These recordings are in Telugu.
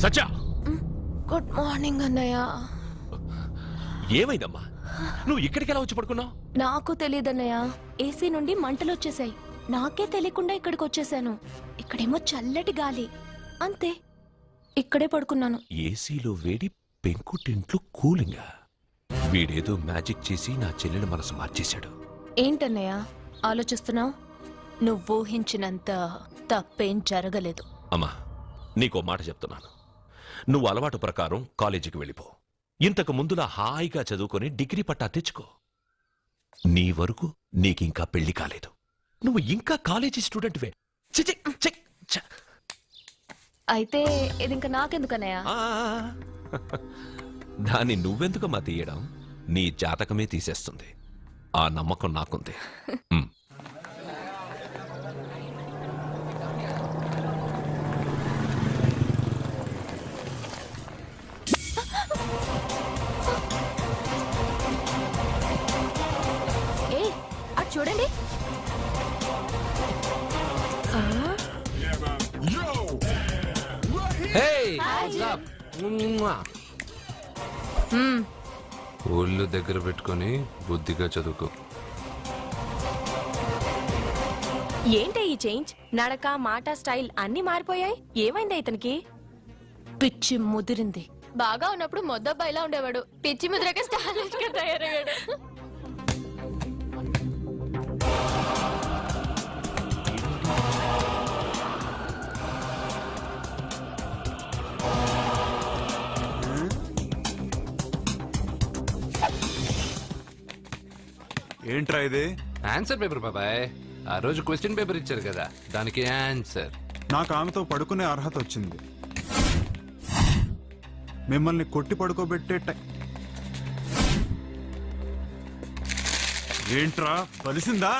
సత్య, గుడ్ మార్నింగ్ అన్నయ్య. ఏమైందమ్మా? నువ్వు ఇక్కడికి ఎలా వచ్చి పడుకున్నావు? నాకు తెలియదన్నయ్య, ఏసీ నుండి మంటలు వచ్చేసాయి. నాకే తెలియకుండా ఇక్కడికి వచ్చేసాను. ఇక్కడేమో చల్లటి గాలి, అంతే. ఇక్కడే పడుకున్నాను. ఏసీలో వేడి, పెంకుటింట్లో కూలింగా. వీడేదో మ్యాజిక్ చేసి నా చెల్లెల మనసు మార్చేశాడు. ఏంటన్నయ్య ఆలోచిస్తున్నావు? నువ్వు ఊహించినంత తప్పేం జరగలేదు. అమ్మా, నీకో మాట చెప్తున్నాను. నువ్వు అలవాటు ప్రకారం కాలేజీకి వెళ్ళిపో. ఇంతకు ముందులా హాయిగా చదువుకొని డిగ్రీ పట్టా తెచ్చుకో. నీ వరకు నీకింకా పెళ్లి కాలేదు. నువ్వు ఇంకా కాలేజీ స్టూడెంట్వే. అయితే ఇది ఇంకా నాకెందుకన్నయ్య? దాన్ని నువ్వెందుకమ్మా తీయడం? నీ జాతకమే తీసేస్తుంది. ఆ నమ్మకం నాకుంది. చూడండి. ఒళ్ళు దగ్గర పెట్టుకొని బుద్ధిగా చదువుకో. ఏంటి ఈ చేంజ్? నడక, మాట, స్టైల్ అన్ని మారిపోయాయి. ఏమైంది ఇతనికి? పిచ్చి ముదిరింది. బాగా ఉన్నప్పుడు మొద్దబ్బాయిలా ఉండేవాడు. పిచ్చి ముద్రకే స్టైలిష్ గా తయారయ్యాడు. ఏంట్రా ఇది? ఆన్సర్ పేపర్ బాబాయ్. ఆ రోజు క్వశ్చన్ పేపర్ ఇచ్చారు కదా, దానికి ఆన్సర్. నాకు ఆమెతో పడుకునే అర్హత వచ్చింది. మిమ్మల్ని కొట్టి పడుకోబెట్టే ఏంట్రా బలిసిందా?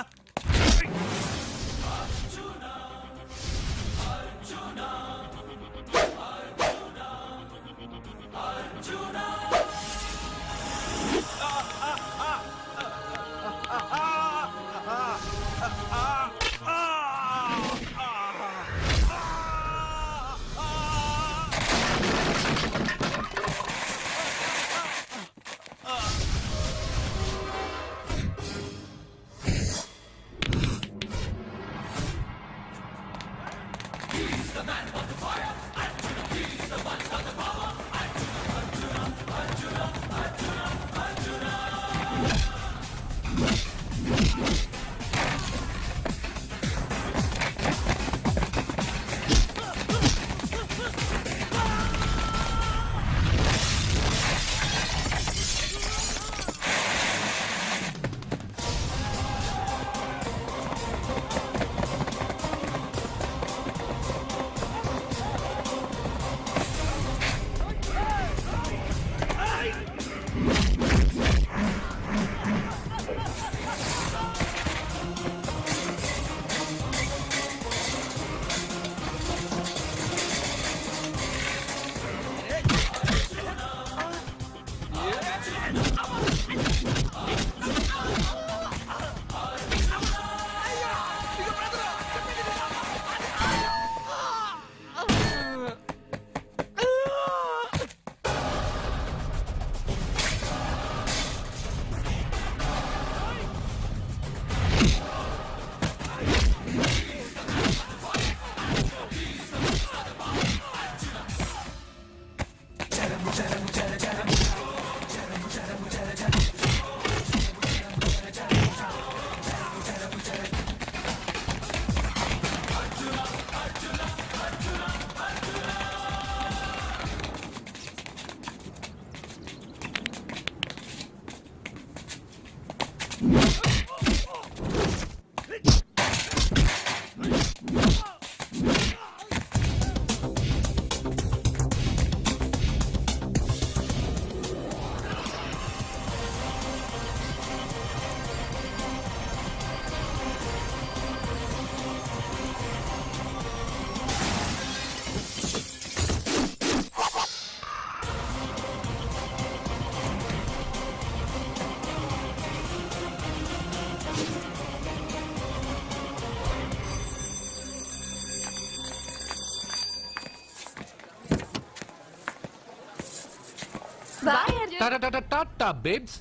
బాయ్ అర్జున్. టాటా టాటా టాటా బేబ్స్.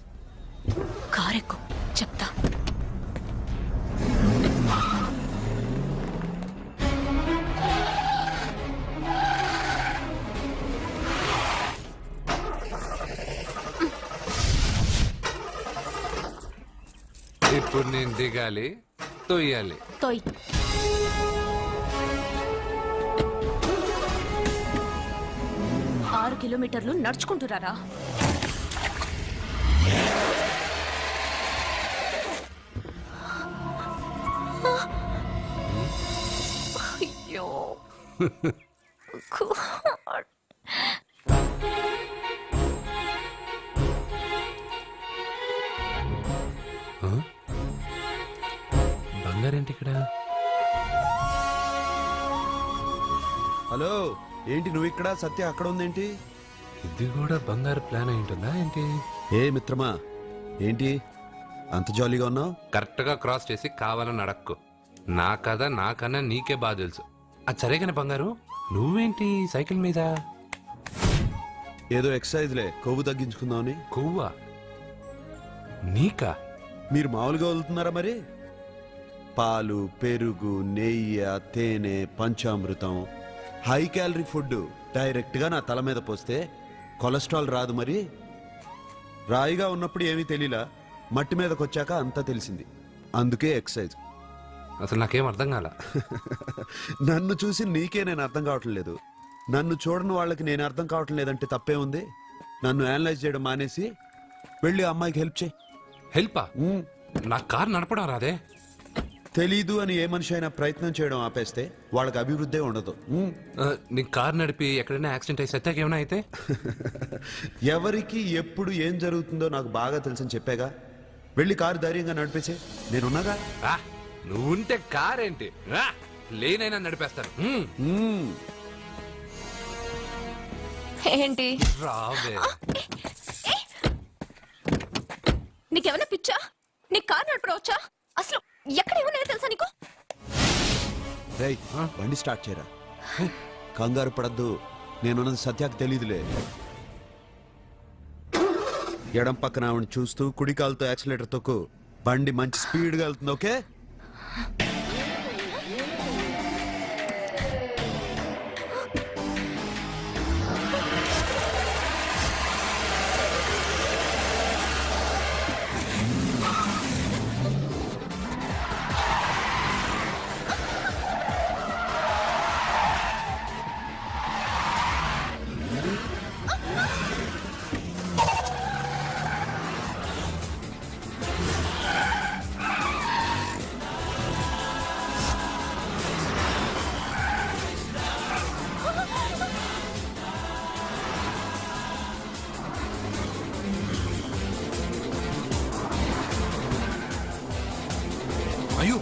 కారెక్కు చెప్తా. ఇప్పుడు నేను దిగాలి, తొయ్యాలి. తోయ్. 6 కిలోమీటర్లు నడుచుకుంటురారా? అయ్యో God. బంగారేంటి ఇక్కడ? హలో, ఏంటి నువ్వు ఇక్కడ, సత్య అక్కడ ఉందేంటి? ఇది కూడా బంగారు ప్లాన్ అయి ఉంటుందా ఏంటి? ఏ మిత్రమా, ఏంటి అంత జాలీగా ఉన్నావు? కరెక్ట్ గా క్రాస్ చేసి కావాలని అడక్కు. నా కథ నాకన్నా నీకే బాగా తెలుసు. అది సరేగానే బంగారు, నువ్వేంటి సైకిల్ మీద? ఏదో ఎక్సర్సైజ్లే, కొవ్వు తగ్గించుకుందామని. కొవ్వా? నీకా? మీరు మామూలుగా వదులుతున్నారా మరి? పాలు, పెరుగు, నెయ్యి, తేనె, panchamrutham, high calorie food direct గా నా తల మీద పోస్తే కొలెస్ట్రాల్ రాదు మరి. రాయిగా ఉన్నప్పుడు ఏమీ తెలియలా, మట్టి మీదకి వచ్చాక అంతా తెలిసింది. అందుకే ఎక్సర్సైజ్. అసలు నాకేం అర్థం కాల. నన్ను చూసి నీకే నేను అర్థం కావట్లేదు, నన్ను చూడని వాళ్ళకి నేను అర్థం కావటం లేదంటే తప్పే ఉంది. నన్ను అనలైజ్ చేయడం మానేసి వెళ్ళి ఆ అమ్మాయికి హెల్ప్ చేయి. హెల్పా? నా కార్ నడపడం రాదే. తెలీదు అని ఏ మనిషి అయినా ప్రయత్నం చేయడం ఆపేస్తే వాళ్ళకి అభివృద్ధి ఉండదు. నీ కార్ నడిపి ఎక్కడైనా యాక్సిడెంట్ అయి సత్యాకి ఏమైనా అయితే? ఎవరికి ఎప్పుడు ఏం జరుగుతుందో నాకు బాగా తెలుసని చెప్పాగా. వెళ్ళి కారు ధైర్యంగా నడిపేసే, నేనున్నాగా. ఆ, నువ్వుంటే కార్ ఏంటి, లేనైనా నడిపేస్తాను. ఏంటి? రావే. నీకేమైనా పిచ్చా? నీకు కారు నడపడం వచ్చా? అసలు ఎక్కడ ఏమన్నా తెలుసా నీకు? రేయ్, బండి స్టార్ట్ చేయరా. కంగారు పడద్దు, నేనున్నది సత్యాకి తెలీదులే. ఎడం పక్కన ఆవిడ చూస్తూ కుడి కాలుతో యాక్సిలేటర్ తొక్కు. బండి మంచి స్పీడ్గా వెళ్తుంది. ఓకే? అయ్యో,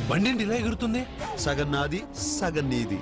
బండి ఏంటి ఇలా ఎగురుతుంది? సగం నాది, సగం నీది.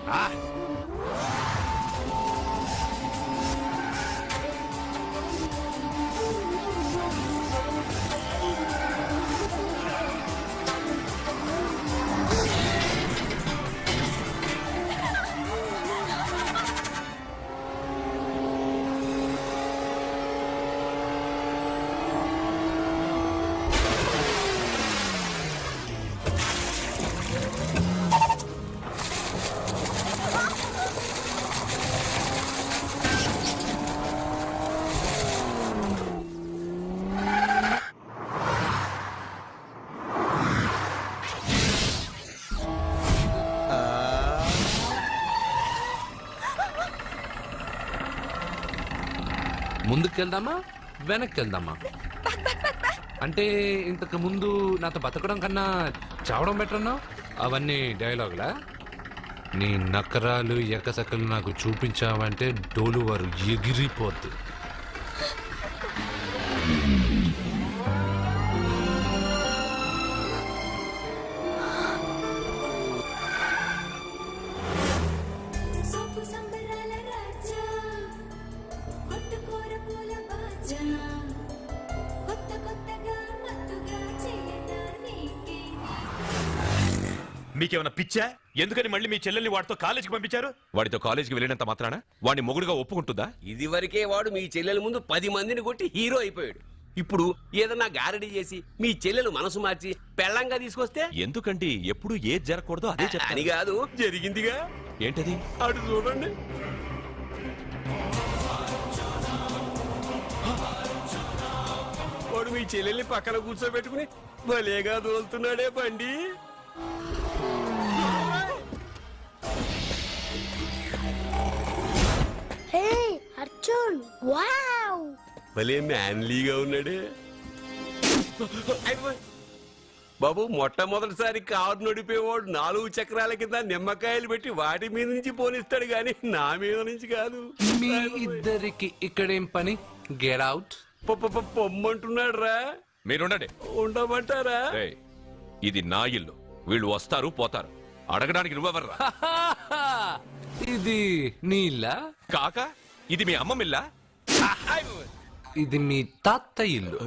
ముందుకెళ్దామా వెనక్కి వెళ్దామా? అంటే ఇంతకు ముందు నాతో బతకడం కన్నా చావడం బెటర్ అన్నావు. అవన్నీ డైలాగులా? నీ నకరాలు ఎక్కసక్కలు నాకు చూపించావంటే డోలు వారు ఎగిరిపోద్ది. మీకేమైనా పిచ్చా? ఎందుకని మళ్ళీ మీ చెల్లెల్ని వాడితో కాలేజీకి పంపించారు? వాడితో కాలేజీకి వెళ్ళినంత మాత్రాన వాడిని మొగుడుగా ఒప్పుకుంటుందా? ఇదివరకే వాడు మీ చెల్లెల ముందు 10 మందిని కొట్టి హీరో అయిపోయాడు. ఇప్పుడు ఏదన్నా గారడీ చేసి మీ చెల్లెలు మనసు మార్చి పెళ్ళంగా తీసుకొస్తే ఎందుకండి ఎప్పుడు ఏది జరగకూడదో అదే అని చెప్తాను. కాదు, జరిగిందిగా. ఏంటది? అటు చూడండి. వాడు మీ చెల్లెల్ని పక్కన కూర్చోబెట్టుకుని భలేగా దోలుతున్నాడే బండి. అర్జున్ వావ్ భలే మ్యాన్లీగా ఉన్నాడే. అయిపోయి. బాబు, మొట్టమొదటిసారి కారు నడిపేవాడు 4 చక్రాల కింద నిమ్మకాయలు పెట్టి వాటి మీద నుంచి పోనిస్తాడు గాని నా మీద నుంచి కాదు. మీ ఇద్దరికి ఇక్కడేం పని? Get out. పొమ్మంటున్నాడు రా. మీరుండండి. ఉండమంటారా? ఏయ్, ఇది నా ఇల్లు. వీళ్ళు వస్తారు పోతారు. అడగడానికి నువ్వెవర్రా? ఇది నీళ్ళ? కాక ఇది మీ అమ్మమిల్లా? ఇది మీ తాత ఇల్లు.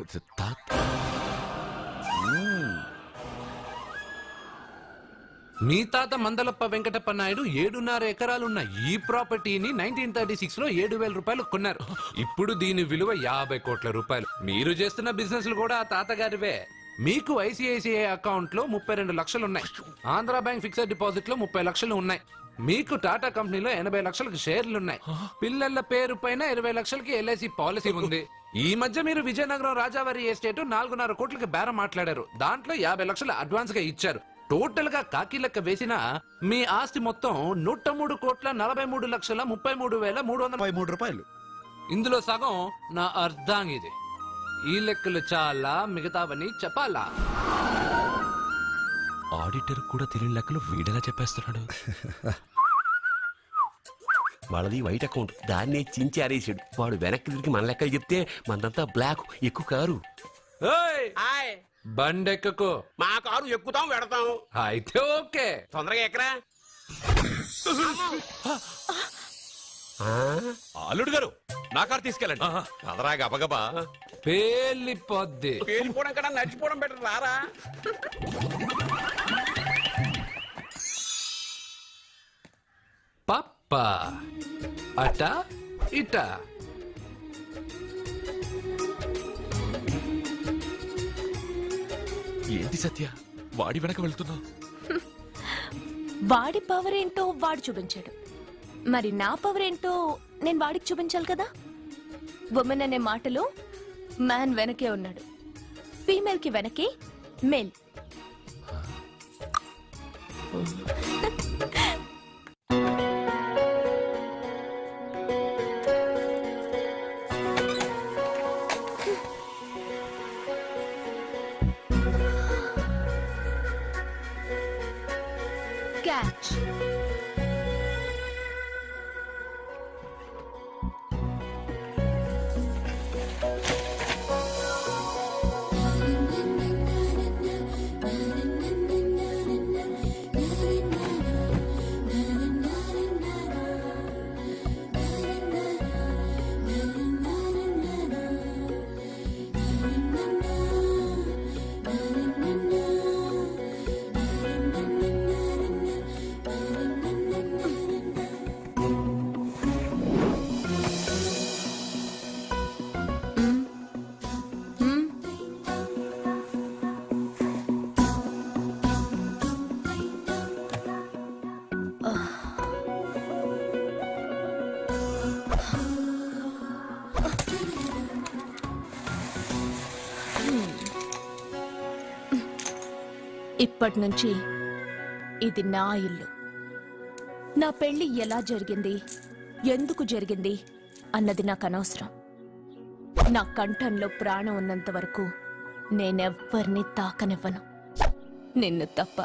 మీ తాత మందలప్ప వెంకటప్ప నాయుడు 7.5 ఎకరాలున్న ఈ ప్రాపర్టీని 1936 లో 7,000 రూపాయలు కొన్నారు. ఇప్పుడు దీని విలువ 50 కోట్ల రూపాయలు. మీరు చేస్తున్న బిజినెస్లు కూడా ఆ తాతగారివే. మీకు ఐసిఐసిఐ అకౌంట్ లో 32 లక్షలు ఉన్నాయి. ఆంధ్ర బ్యాంక్ ఫిక్స్డ్ డిపాజిట్ లో 30 లక్షలు ఉన్నాయి. మీకు టాటా కంపెనీలో 80 లక్షలకు షేర్లు ఉన్నాయి. పిల్లల పేరు పైన 20 లక్షలకి ఎల్ఐసి పాలసీ ఉంది. ఈ మధ్య మీరు విజయనగరం రాజావారి ఎస్టేట్ 4.5 కోట్లకి బేరం మాట్లాడారు. దాంట్లో 50 లక్షలు అడ్వాన్స్ గా ఇచ్చారు. టోటల్ గా కాకి లెక్క వేసిన మీ ఆస్తి మొత్తం 103,43,33,333 రూపాయలు. ఇందులో సగం నా అర్ధాంగిది. ఈ లెక్కలు చాలా, మిగతావని చెప్పాలా? ఆడిటర్ కూడా తెలియని లెక్కలు వీడెలా చెప్పేస్తున్నాడు? వాళ్ళది వైట్ అకౌంట్, దాన్నే చించి ఆరేసాడు. వాడు వెనక్కి తిరిగి మన లెక్కలు చెప్తే మనదంతా బ్లాక్. ఎక్కువ కారు. బండెక్కకు. మా కారు ఎక్కుతాం వెడతాం. అయితే ఓకే. తొందరగా ఎక్కరా. అల్లుడు గారు, నా కారు తీసుకెళ్ళండి. అదరా గబగబా. పేలిపోద్ది. పేలిపోవడం కన్నా నడిచిపోవడం బెటర్. రారా. పప్ప అట ఇట. ఏంటి సత్య, వాడి వెనక వెళ్తున్నా? వాడి పవర్ ఏంటో వాడు చూపించాడు. మరి నా పవర్ ఏంటో నేను వాడికి చూపించాలి కదా. ఉమెన్ అనే మాటలో మ్యాన్ వెనకే ఉన్నాడు. ఫీమేల్ కి వెనకే మేల్. క్యాచ్. ఇప్పటి నుంచి ఇది నా ఇల్లు. నా పెళ్లి ఎలా జరిగింది, ఎందుకు జరిగింది అన్నది నాకు అనవసరం. నా కంఠంలో ప్రాణం ఉన్నంత వరకు నేనెవ్వరిని తాకనివ్వను, నిన్ను తప్ప.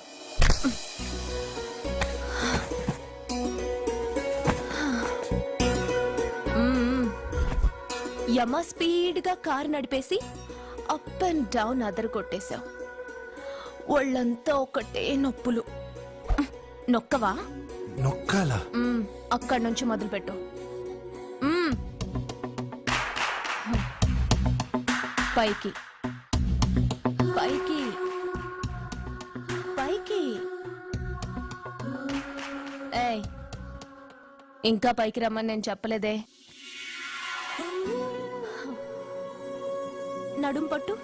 యమ స్పీడ్గా కారు నడిపేసి అప్ అండ్ డౌన్ అదరు కొట్టేశావు. ఒళ్ళంతా ఒకటే నొప్పులు. నొక్కవా? నొక్కాలా? అక్కడి నుంచి మొదలుపెట్టు. పైకి పైకి పైకి. ఇంకా పైకి రమ్మని నేను చెప్పలేదే. నడుం పట్టు.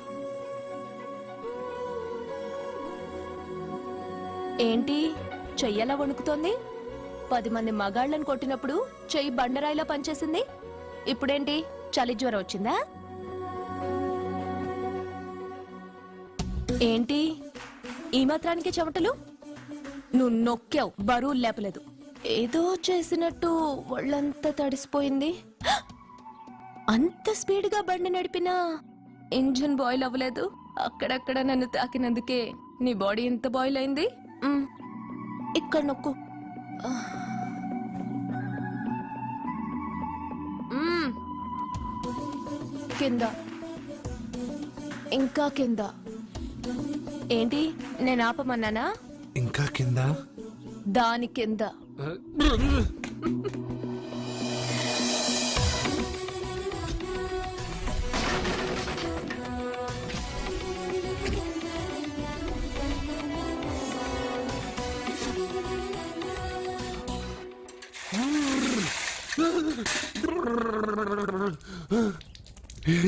ఏంటి చెయ్యలా వణుకుతోంది? 10 మంది మగాళ్ళని కొట్టినప్పుడు చెయ్యి బండరాయిలా పనిచేసింది. ఇప్పుడేంటి చలి జ్వరం వచ్చిందా? ఏంటి ఈ మాత్రానికి చెమటలు? నువ్వు నొక్కావు, బరువు లేపలేదు. ఏదో చేసినట్టు ఒళ్ళంతా తడిసిపోయింది. అంత స్పీడ్గా బండి నడిపినా ఇంజిన్ బాయిల్ అవ్వలేదు. అక్కడక్కడ నన్ను తాకినందుకే నీ బాడీ ఎంత బాయిల్ అయింది. ఇక్కడ నొక్కు. కింద, ఇంకా కింద. ఏంటి నేను ఆపమన్నానా? ఇంకా కింద, దాని కింద.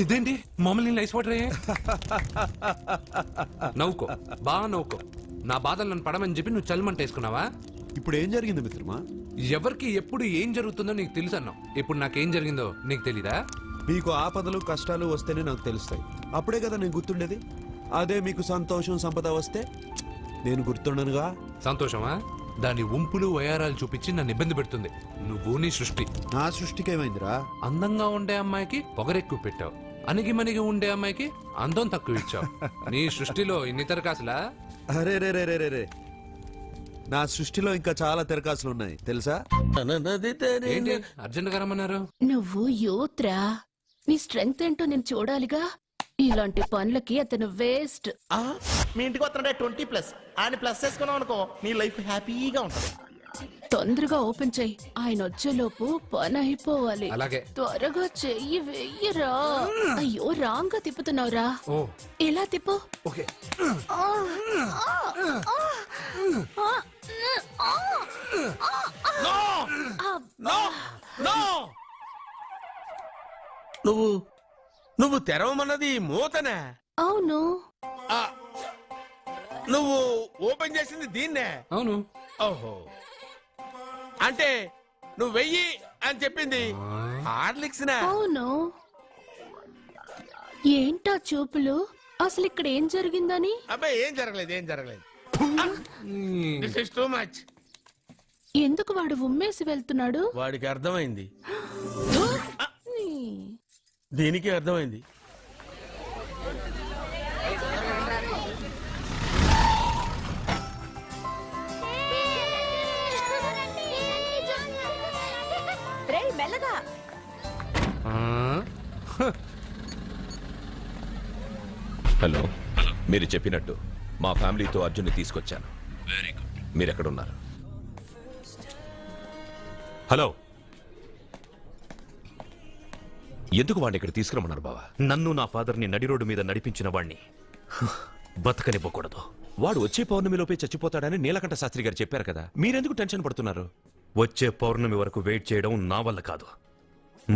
ఇదేంటి మమ్మల్ని ఐస్ వాటర్ అయ్యే? నవ్వుకో, బాగా నవ్వుకో. నా బాధలు నన్ను పడమని చెప్పి నువ్వు చల్లమంటేసుకున్నావా? ఇప్పుడు ఏం జరిగింది మిత్రమా? ఎవరికి ఎప్పుడు ఏం జరుగుతుందో నీకు తెలుసు అన్నావు. ఇప్పుడు నాకేం జరిగిందో నీకు తెలీదా? మీకు ఆపదలు కష్టాలు వస్తేనే నాకు తెలుస్తాయి. అప్పుడే కదా నేను గుర్తుండేది. అదే మీకు సంతోషం సంపద వస్తే నేను గుర్తుండనుగా. సంతోషమా? దాని ఉంపులు వయారాలు చూపించి నన్ను ఇబ్బంది పెడుతుంది. నువ్వు నీ సృష్టి. నా సృష్టికి ఏమైందిరా? అందంగా ఉండే అమ్మాయికి పొగరెక్కువ పెట్టావు, అణిగి మణిగి ఉండే అమ్మాయికి అందం తక్కువ ఇచ్చావు. నీ సృష్టిలో ఇన్ని తరకాసులా? అరే రే రే రే రే, నా సృష్టిలో ఇంకా చాలా తెరకాసులు ఉన్నాయి తెలుసా? ఏంటి అర్జెంట్ గా రమ్మన్నారు? నువ్వు యూత్రా, నీ స్ట్రెంగ్త్ ఏంటో నేను చూడాలిగా. ఇలాంటి పనులకి అతను వేస్ట్. మీ ఇంటికి వస్తుంటే 20+ ఆయన ప్లస్ చేసుకున్నాం అనుకో, నీ లైఫ్ హ్యాపీగా ఉంటుంది. తొందరగా ఓపెన్ చెయ్యి, ఆయన వచ్చేలోపు పని అయిపోవాలి. అలాగే. త్వరగా చెయ్యి వెయ్యరా. అయ్యో రాంగ్ గా తిప్పుతున్నావురా. ఓ ఎలా తిప్పు. ఓకే. నువ్వు తెరవమన్నది మూతనే. అవును. నువ్వు ఓపెన్ చేసింది దీన్నే. అవును. ఓహో, అంటే నువ్వు వెయ్యి అని చెప్పింది హార్లిక్స్. అవును. ఏంటా చూపులు? అసలు ఇక్కడ ఏం జరిగిందని? అబ్బాయి ఏం జరగలేదు. This is too much. ఎందుకు వాడు ఉమ్మేసి వెళ్తున్నాడు? వాడికి అర్థమైంది, దీనికి అర్థమైంది. రేయ్ మెల్లగా. హలో, మీరు చెప్పినట్టు మా ఫ్యామిలీతో అర్జున్ని తీసుకొచ్చాను. Very good. మీరెక్కడున్నారు? హలో, ఎందుకు వాడిని ఇక్కడ తీసుకురమ్మన్నారు బావా? నన్ను నా ఫాదర్ని నడి రోడ్డు మీద నడిపించిన వాణ్ణి బతకనివ్వకూడదు. వాడు వచ్చే పౌర్ణమిలోపే చచ్చిపోతాడని నీలకంఠ శాస్త్రి గారు చెప్పారు కదా, మీరెందుకు టెన్షన్ పడుతున్నారు? వచ్చే పౌర్ణమి వరకు వెయిట్ చేయడం నా వల్ల కాదు.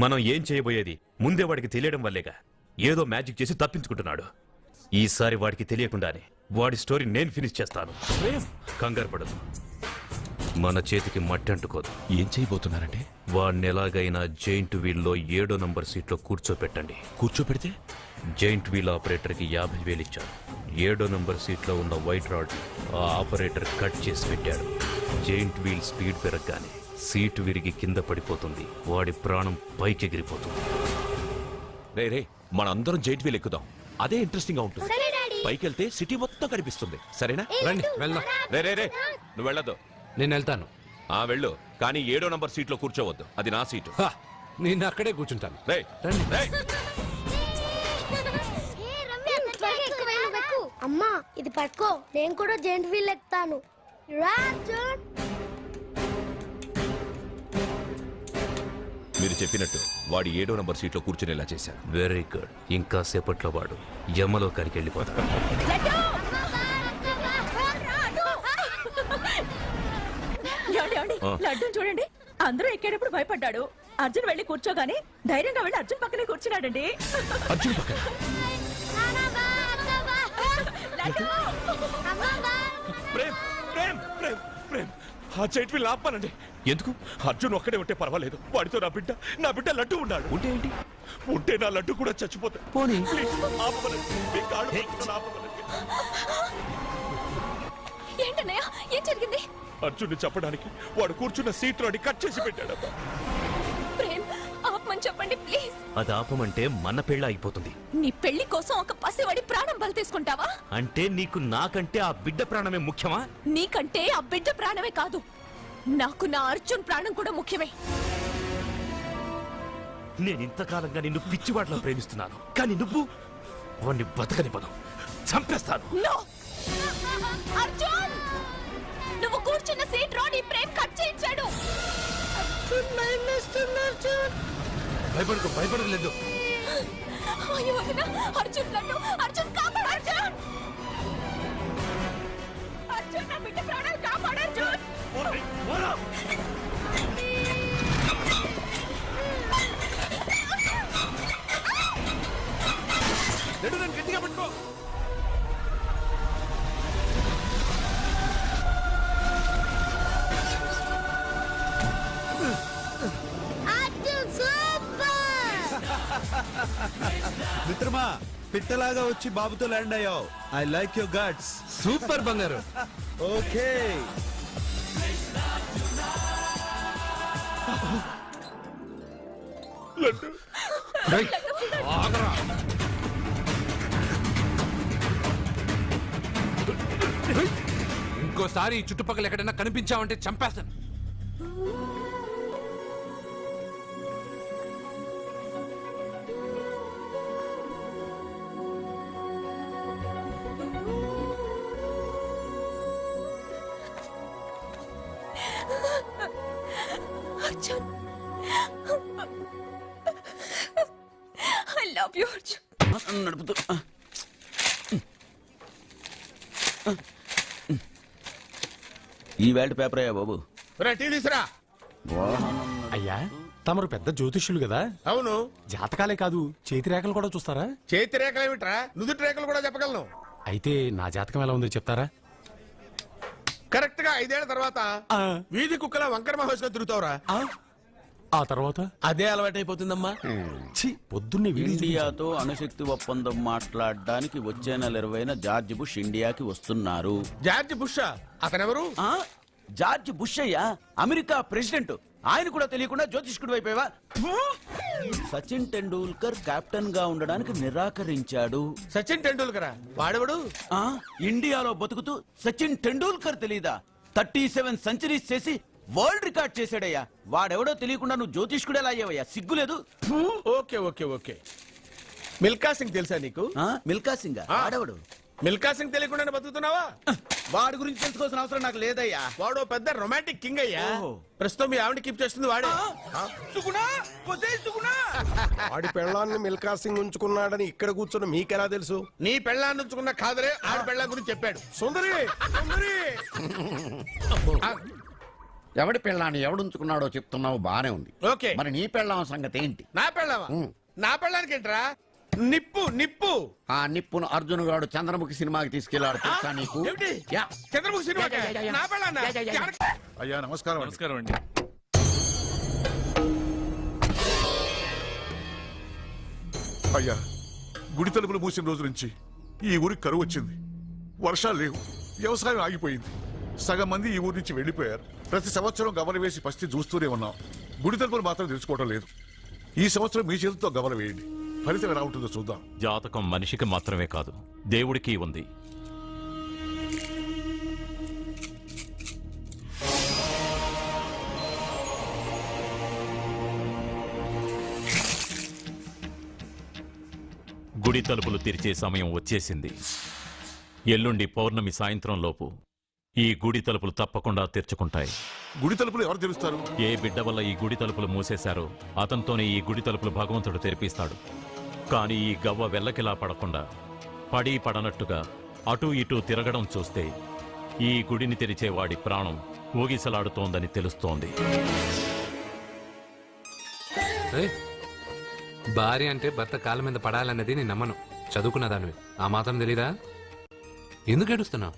మనం ఏం చేయబోయేది ముందే వాడికి తెలియడం వల్లేగా. ఏదో మ్యాజిక్ చేసి తప్పించుకుంటున్నాడు. ఈసారి వాడికి తెలియకుండానే వాడి స్టోరీ నేను ఫినిష్ చేస్తాను. కంగారు పడదు, మన చేతికి మట్టి అంటుకోదు. ఏం చేయబోతున్నారంటే? వాడిని ఎలాగైనా జైంట్ వీల్లో 7వ నంబర్ సీట్లో కూర్చోపెట్టండి. కూర్చోపెడితే జైంట్ వీల్ ఆపరేటర్కి 50,000 ఇచ్చారు. 7వ నంబర్ సీట్లో ఉన్న వైట్ రాడ్ ఆ ఆపరేటర్ కట్ చేసి పెట్టాడు. జైంట్ వీల్ స్పీడ్ పెరగగానే సీటు విరిగి కింద పడిపోతుంది. వాడి ప్రాణం పైకి ఎగిరిపోతుంది. రే మనందరం జైంట్ వీల్ ఎక్కుదాం, అదే ఇంట్రెస్టింగ్ గా ఉంటుంది. పైకి వెళ్తే సిటీ మొత్తం కనిపిస్తుంది. సరేనా? రండి వెళ్దాం. రే నువ్వు వెళ్ళదు. నేను వెళ్తాను. వెళ్ళు, కానీ 7వ నంబర్ సీట్లో కూర్చోవద్దు, అది నా సీటు. నేను అక్కడే కూర్చుంటాను. రేయ్, రండి. రేయ్. అమ్మా ఇది పట్టుకో, నేను కూడా జెంట్ వీల్ ఎక్కుతాను. మీరు చెప్పినట్టు వాడి 7వ నంబర్ సీట్లో కూర్చునేలా చేశాను. Very good. ఇంకా సేపట్లో వాడు యమలో కరికి వెళ్ళిపోతాడు. లడ్డు చూడండి, అందరూ ఎక్కేటప్పుడు భయపడ్డాడు. అర్జున్ వెళ్ళి కూర్చోగానే ధైర్యంగా వెళ్ళి అర్జున్ పక్కనే కూర్చున్నాడండి. అర్జున్ పక్కన ప్రేమ్ ప్రేమ్ ప్రేమ్ ప్రేమ్ ఆ చైట్ వీళ్ళు ఆపానండి. ఎందుకు? అర్జున్ ఒక్కడే ఉంటే పర్వాలేదు, వాడితో నా బిడ్డ లడ్డు ఉన్నాడు. ఉంటే ఏంటి? ఉంటే నా లడ్డు కూడా చచ్చిపోతా. పోనీ ఏంటన్నయ్య, ఏం జరిగింది? అర్జున్ చెప్పడానికి వాడు కూర్చున్న సీట్లో కట్ చేసి పెట్టాడు. ప్రేమ్, ఆపమని చెప్పండి ప్లీజ్. అది ఆపమంటే మన పెళ్ళ అయిపోతుంది. నీ పెళ్లి కోసం ఒక పసివాడి ప్రాణం బలి తీసుకుంటావా? అంటే నీకు నాకంటే ఆ బిడ్డ ప్రాణమే ముఖ్యమా? నీకంటే ఆ బిడ్డ ప్రాణమే కాదు, నాకు నా అర్జున్ ప్రాణం కూడా ముఖ్యమే. నేను ఇంతకాలంగా నిన్ను పిచ్చివాట్లా ప్రేమిస్తున్నాను, కానీ నువ్వు వాణ్ణి బతకనివ్వను, చంపేస్తాను. No! అర్జున్, నువ్వు కూర్చున్న సీట్ రోడ్ ఈ ప్రేమ్ కట్ చేయించాడు. భయపడలేదు. అయ్యో వదినా, అర్జున్ లడ్డు, అర్జున్ కాపాడు, అర్జున్! అర్జున్, నా బిడ్డ ప్రాణాలు కాపాడు, అర్జున్! గట్టిగా పట్టుకో. మిత్రమా, పిట్టలాగా వచ్చి బాబుతో ల్యాండ్ అయ్యావు. I like your guts. Super బంగారు. ఓకే, ఆగరా. ఇంకోసారి ఈ చుట్టుపక్కల ఎక్కడైనా కనిపించావంటే చంపేస్తాను. Arjun, I love you, Arjun. నడుపుతూ ఈ వేల్ట్ పేపర్ అయ్యా బాబు. అయ్యా, తమరు పెద్ద జ్యోతిష్యులు కదా? అవును. జాతకాలే కాదు, చేతి రేఖలు కూడా చూస్తారా? చేతి రేఖలు ఏమిట్రా, నుదుటి రేఖలు కూడా చెప్పగలను. అయితే నా జాతకం ఎలా ఉందో చెప్తారా? కరెక్ట్ గా 5 ఏళ్ల తర్వాత వీధి కుక్కల వంకర మహోత్సవం తిరుగుతావురా. ఆ తర్వాత అదే అలవాటైపోతుందమ్మా. పొద్దున్నే ఇండియాతో అణుశక్తి ఒప్పందం మాట్లాడడానికి వచ్చే నెల 20న జార్జ్ బుష్ ఇండియాకి వస్తున్నారు. జార్జ్ బుష్ అతనెవరు? జార్జ్ బుష్ అయ్యా, అమెరికా ప్రెసిడెంట్. ఆయన కూడా తెలియకుండా జ్యోతిష్కుడు వైపోయావా? సచిన్ టెండూల్కర్ కెప్టెన్ గా ఉండడానికి నిరాకరించాడు. సచిన్ టెండూల్కర్ వాడెవడు? ఇండియాలో బతుకుతూ సచిన్ టెండూల్కర్ తెలీదా? 37 సెంచరీస్ చేసి వరల్డ్ రికార్డ్ చేశాడయ్యా. వాడెవడో తెలియకుండా నువ్వు జ్యోతిష్కుడు ఎలా అయ్యావయ్యా? సిగ్గులేదు. Okay okay okay. Milkha Singh తెలుసా నీకు? మిల్కా సింగ్ వాడెవడు? మిల్కా సింగ్ తెలియకుండా బతుకుతున్నావా? వాడి గురించి తెలుసుకోవాల్సిన అవసరం నాకు లేదయ్యా. వాడు పెద్ద రొమాంటిక్ కింగ్ అయ్యా. ప్రస్తుతం మీ ఆవిడ కీప్ చేస్తుంది వాడే. ఆడి పెళ్ళాన్ని మిల్కా సింగ్ ఉంచుకున్నాడని ఇక్కడ కూర్చొని మీకెలా తెలుసు? నీ పెళ్ళాన్ని ఉంచుకున్న కాదరే ఆడి పెళ్ళాం గురించి చెప్పాడు. సుందరి సుందరి. ఎవడి పెళ్ళాన్ని ఎవడుంచుకున్నాడో చెప్తున్నావు, బానే ఉంది. ఓకే, మరి నీ పెళ్ళాం సంగతి ఏంటి? నా పెళ్ళావా? నా పెళ్ళానికి ఏంట్రా? నిప్పు నిప్పు. ఆ నిప్పును అర్జున్ గాడు చంద్రముఖి సినిమాకి తీసుకెళ్లాడు, తెలుసా నీకు? చంద్రముఖి సినిమా నా పెళ్ళాన్నా? అయ్యా నమస్కారం. నమస్కారం అండి. అయ్యా, గుడి తలుపులు మూసిన రోజు నుంచి ఈ ఊరికి కరువు వచ్చింది. వర్షాలు లేవు, వ్యవసాయం ఆగిపోయింది. సగం మంది ఈ ఊరి నుంచి వెళ్లిపోయారు. ప్రతి సంవత్సరం గమన వేసి పరిస్థితి చూస్తూనే ఉన్నాం. గుడి తలుపులు మాత్రం తెలుసుకోవడం లేదు. ఈ సంవత్సరం మీ చేతితో గమన వేయండి, ఫలితం ఎలా ఉంటుందో చూద్దాం. జాతకం మనిషికి మాత్రమే కాదు, దేవుడికి ఉంది. గుడి తలుపులు తెరిచే సమయం వచ్చేసింది. ఎల్లుండి పౌర్ణమి సాయంత్రం లోపు ఈ గుడి తలుపులు తప్పకుండా తెరుచుకుంటాయి. గుడి తలుపులు ఎవరు తెరుస్తారు? ఏ బిడ్డ వల్ల ఈ గుడి తలుపులు మూసేశారో అతనితోనే ఈ గుడి తలుపులు భగవంతుడు తెరిపిస్తాడు. కానీ ఈ గవ్వ వెల్లకిలా పడకుండా పడి పడనట్టుగా అటూ ఇటూ తిరగడం చూస్తే ఈ గుడిని తెరిచే వాడి ప్రాణం ఊగిసలాడుతోందని తెలుస్తోంది. ఏయ్, భార్య అంటే భర్త కాళ్ళ మీద పడాలన్నది నేను నమ్మను. చదువుకున్న దానివి ఆ మాత్రం తెలీదా? ఎందుకు ఏడుస్తున్నావు?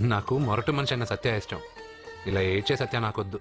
నాకు మొరటి మనిషి అన్న సత్య ఇష్టం. ఇలా ఏడ్చే సత్య నాకొద్దు.